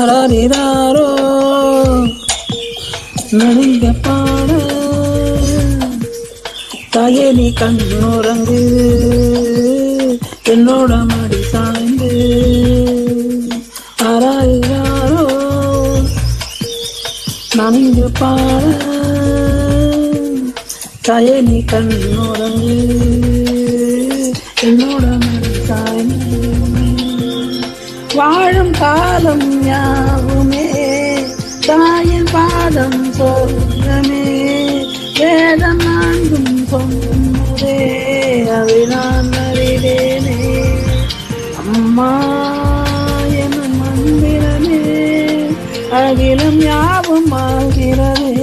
ஆராரிராரோ நெருங்க பாட தாயே நீ கண்ணுறங்கு என்னோட மடி சாய்ந்து ஆராரிராரோ நான் இங்கு பாட தாயே நீ கண்ணுறங்கு என்னோட மடி சாய்ந்து வாழும் காலம் யாவுமே தாயின் பாதம் சொர்க்கமே வேதம் நான்கும் சொன்னதே அதை நான் அறிவேனே அம்மா எனும் மந்திரமே அகிலம் யாவும் ஆகிறதே.